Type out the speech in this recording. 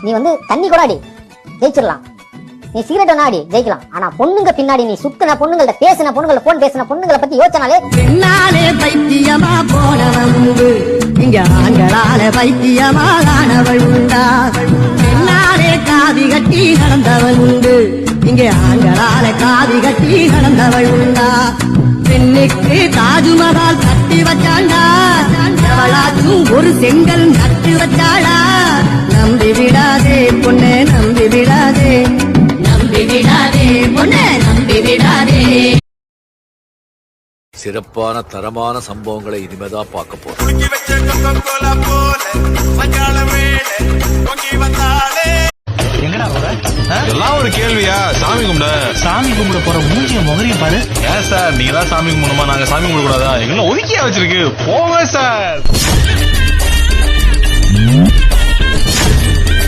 நீ வந்து தண்ணி கூட அடி ஜெயிச்சிடலாம், நீ சிகரெட் வேணா அடி ஜெயிக்கலாம். ஆனா பொண்ணுங்க பின்னாடி நீ சுத்தின பொண்ணுங்கள்ட்ட பேசின பொண்ணுங்கள போன் பேசின பொண்ணுங்களை பத்தி யோசனாலே பெண்ணாலே பைத்தியமா போனவன் உண்டு, இங்க ஆண்களால பைத்தியமா ஆனவள் உண்டா. பெண்ணாலே காவி கட்டி நடந்தவன் உண்டு, இங்க ஆண்களால காவி கட்டி நடந்தவள் உண்டா. பெண்ணுக்கு தாஜ்மஹால் கட்டி வச்சாண்டா, எவளாச்சும் ஒரு செங்கல் நட்டு வச்சாளா. நம்பி விடாதே பொண்ணு நம்பி விடாதே, நம்பி விடாதே பொண்ணு நம்பி விடாதே. சிறப்பான தரமான சம்பவங்களை இனிமேதான் பார்க்க போறோம். எல்லாம் ஒரு கேள்வியா? சாமி கும்பிட போற மூஞ்சிய முகரையும் பாரு. ஏன் சார் நீங்க தான் சாமி கும்பிடணுமா? நாங்க சாமி கும்பிட கூடாதா? எங்களை ஒதுக்கியா வச்சிருக்கு? போங்க சார்.